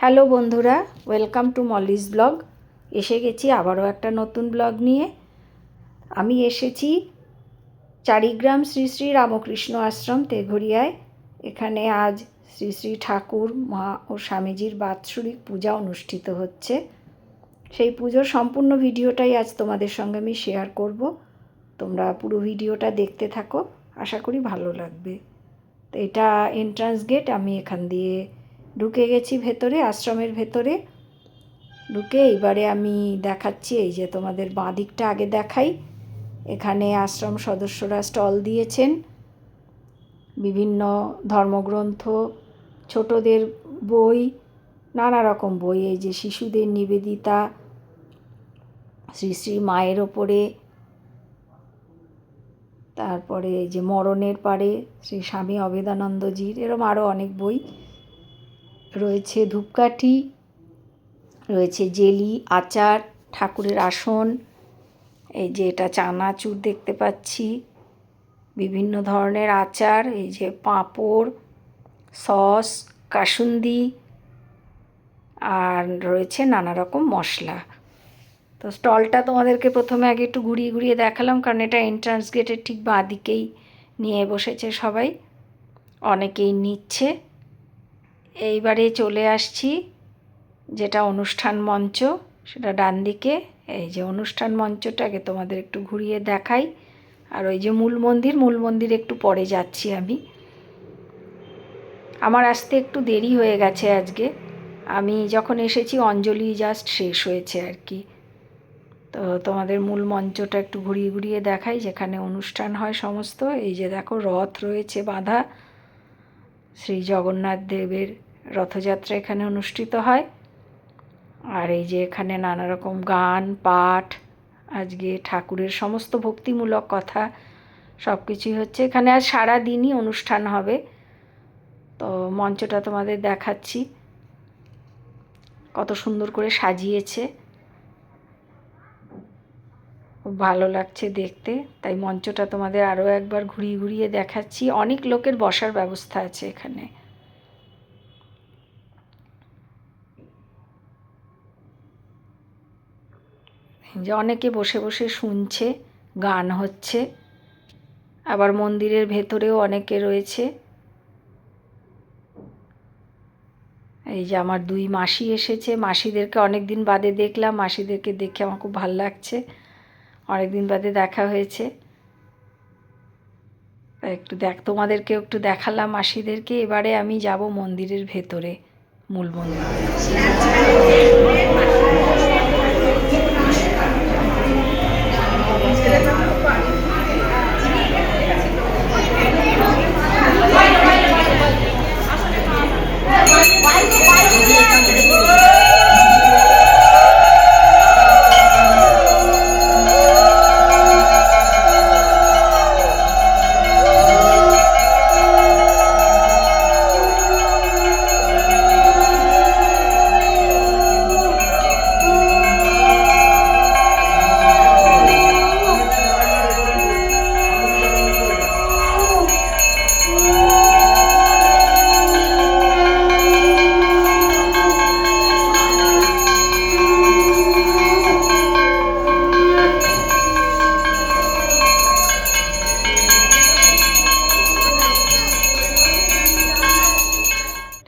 Hello বন্ধুরা, welcome to Molly's blog. এসে গেছি আবারও একটা নতুন ব্লগ নিয়ে। আমি এসেছি চারিগ্রাম শ্রী শ্রী রামকৃষ্ণ আশ্রম তেঘরিয়ায়। এখানে আজ শ্রী শ্রী ঠাকুর মা ও স্বামীজির বাৎসরিক পূজা অনুষ্ঠিত হচ্ছে। সেই পুজোর সম্পূর্ণ ভিডিওটাই আজ তোমাদের সঙ্গে আমি শেয়ার করব। তোমরা পুরো ভিডিওটা দেখতে থাকো, আশা করি ভালো লাগবে। তো এটা এন্ট্রান্স গেট। আমি এখান দিয়ে ঢুকে গেছি ভেতরে, আশ্রমের ভেতরে ঢুকে এবারে আমি দেখাচ্ছি। এই যে তোমাদের বাঁ দিকটা আগে দেখাই। এখানে আশ্রম সদস্যরা স্টল দিয়েছেন, বিভিন্ন ধর্মগ্রন্থ, ছোটদের বই, নানা রকম বই। এই যে শিশুদের নিবেদিতা, শ্রী শ্রী মায়ের ওপরে, তারপরে এই যে মরণের পারে শ্রী স্বামী অভেদানন্দজির, এরম আরও অনেক বই রয়েছে। ধূপকাঠি রয়েছে, জেলি, আচার, ঠাকুরের আসন, এই যে এটা চানাচুর দেখতে পাচ্ছি, বিভিন্ন ধরনের আচার, এই যে পাঁপড়, সস, কাসুন্দি, আর রয়েছে নানা রকম মশলা। তো স্টলটা তোমাদেরকে প্রথমে আগে একটু ঘুরিয়ে ঘুরিয়ে দেখালাম, কারণ এটা এন্ট্রান্স গেটের ঠিক বাঁ দিকেই নিয়ে বসেছে সবাই, অনেকেই নিচ্ছে। এইবারে চলে আসছি যেটা অনুষ্ঠান মঞ্চ, সেটা ডান দিকে। এই যে অনুষ্ঠান মঞ্চটাকে তোমাদের একটু ঘুরিয়ে দেখাই। আর ওই যে মূল মন্দির একটু পরে যাচ্ছি আমি। আমার আসতে একটু দেরি হয়ে গেছে আজকে। আমি যখন এসেছি অঞ্জলি জাস্ট শেষ হয়েছে আর কি। তো তোমাদের মূল মঞ্চটা একটু ঘুরিয়ে ঘুরিয়ে দেখাই, যেখানে অনুষ্ঠান হয় সমস্ত। এই যে দেখো রথ রয়েছে বাঁধা, শ্রী জগন্নাথ দেবের রথযাত্রা এখানে অনুষ্ঠিত হয়। আর এই যে এখানে নানা রকম গান, পাঠ, আজকে ঠাকুরের সমস্ত ভক্তিমূলক কথা সব কিছুই হচ্ছে এখানে। আজ সারা দিনই অনুষ্ঠান হবে। তো মঞ্চটা তোমাদের দেখাচ্ছি, কত সুন্দর করে সাজিয়েছে, খুব ভালো লাগছে দেখতে। তাই মঞ্চটা তোমাদের আরও একবার ঘুরিয়ে ঘুরিয়ে দেখাচ্ছি। অনেক লোকের বসার ব্যবস্থা আছে এখানে। যে অনেকে বসে বসে শুনছে, গান হচ্ছে। আবার মন্দিরের ভেতরেও অনেকে রয়েছে। এই যে আমার দুই মাসি এসেছে, মাসিদেরকে অনেক দিন বাদে দেখলাম। মাসিদেরকে দেখে আমার খুব ভালো লাগছে, অনেক দিন বাদে দেখা হয়েছে। একটু তোমাদেরকেও একটু দেখালাম মাসিদেরকে। এবারে আমি যাব মন্দিরের ভেতরে, মূল মন্দিরে।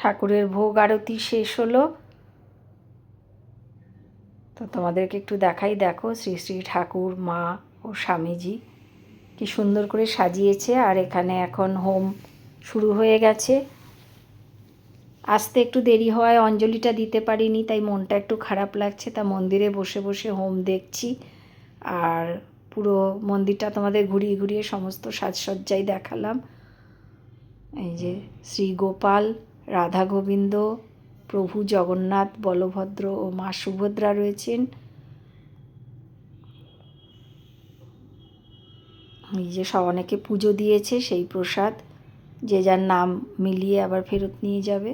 ঠাকুরের ভোগ আরতি শেষ হলো। তো তোমাদেরকে একটু দেখাই। দেখো শ্রী শ্রী ঠাকুর, মা ও স্বামীজি কি সুন্দর করে সাজিয়েছে। আর এখানে এখন হোম শুরু হয়ে গেছে। আসতে একটু দেরি হওয়ায় অঞ্জলিটা দিতে পারিনি, তাই মনটা একটু খারাপ লাগছে। তা মন্দিরে বসে বসে হোম দেখছি, আর পুরো মন্দিরটা তোমাদের ঘুরিয়ে ঘুরিয়ে সমস্ত সাজসজ্জাই দেখালাম। এই যে শ্রী গোপাল, রাধা গোবিন্দ, প্রভু জগন্নাথ, বলভদ্র ও মা সুভদ্রা রয়েছেন। এই যে সব অনেকে পুজো দিয়েছে, সেই প্রসাদ যে যার নাম মিলিয়ে আবার ফেরত নিয়ে যাবে।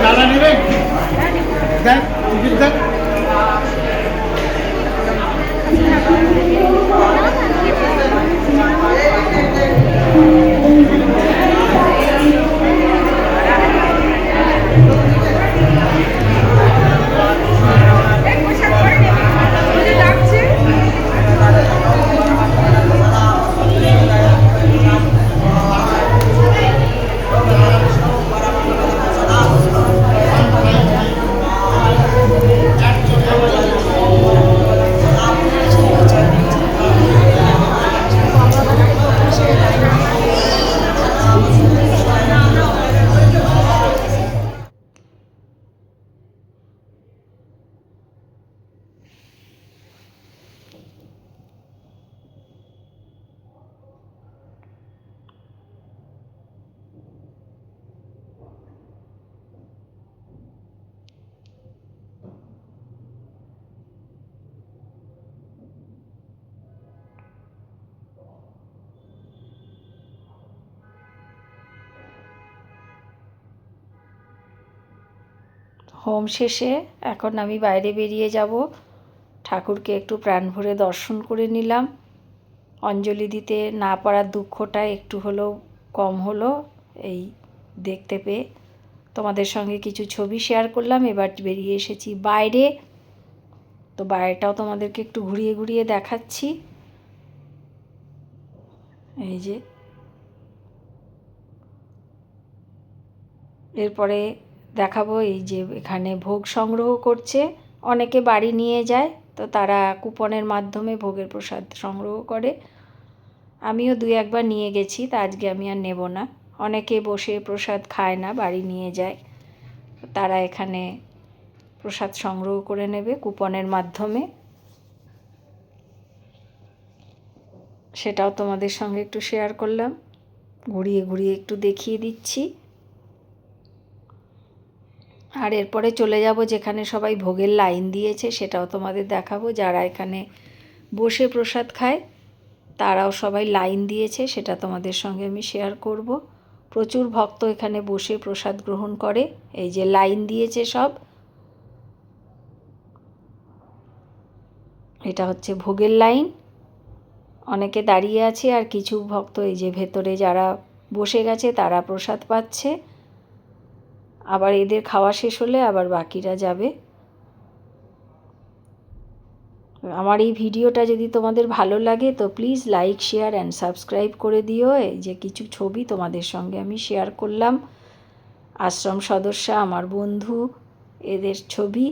ডালা নেবেন? দেন, টিকিট দেন। হোম শেষে এখন আমি বাইরে বেরিয়ে যাব। ঠাকুরকে একটু প্রাণ ভরে দর্শন করে নিলাম। অঞ্জলি দিতে না পারার দুঃখটা একটু হলেও কম হলো এই দেখতে পেয়ে। তোমাদের সঙ্গে কিছু ছবি শেয়ার করলাম। এবার বেরিয়ে এসেছি বাইরে, তো বাইরেটাও তোমাদেরকে একটু ঘুরিয়ে ঘুরিয়ে দেখাচ্ছি। এই যে, এরপরে দেখাবো এই যে এখানে ভোগ সংগ্রহ করছে, অনেকে বাড়ি নিয়ে যায়, তো তারা কুপনের মাধ্যমে ভোগের প্রসাদ সংগ্রহ করে। আমিও 2-1বার নিয়ে গেছি, তা আজকে আমি আর নেব না। অনেকে বসে প্রসাদ খায় না, বাড়ি নিয়ে যায়, তারা এখানে প্রসাদ সংগ্রহ করে নেবে কুপনের মাধ্যমে। সেটাও তোমাদের সঙ্গে একটু শেয়ার করলাম, ঘুরিয়ে ঘুরিয়ে একটু দেখিয়ে দিচ্ছি। আর এরপরে চলে যাব যেখানে সবাই ভোগের লাইন দিয়েছে, সেটাও তোমাদের দেখাবো। যারা এখানে বসে প্রসাদ খায় তারাও সবাই লাইন দিয়েছে, সেটা তোমাদের সঙ্গে আমি শেয়ার করব। প্রচুর ভক্ত এখানে বসে প্রসাদ গ্রহণ করে। এই যে লাইন দিয়েছে সব, এটা হচ্ছে ভোগের লাইন। অনেকে দাঁড়িয়ে আছে আর কিছু ভক্ত এই যে ভেতরে যারা বসে গেছে তারা প্রসাদ পাচ্ছে। আবার এদের খাওয়া শেষ হলে আবার বাকিরা যাবে। আমার এই ভিডিওটা যদি তোমাদের ভালো লাগে তো please like, share and subscribe করে দিও। এই যে কিছু ছবি তোমাদের সঙ্গে আমি শেয়ার করলাম, আশ্রম সদস্যা, আমার বন্ধু, এদের ছবি।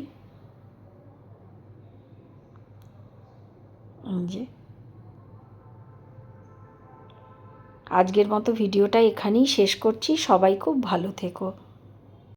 যে আজকের মতো ভিডিওটা এখানেই শেষ করছি। সবাই খুব ভালো থেকো।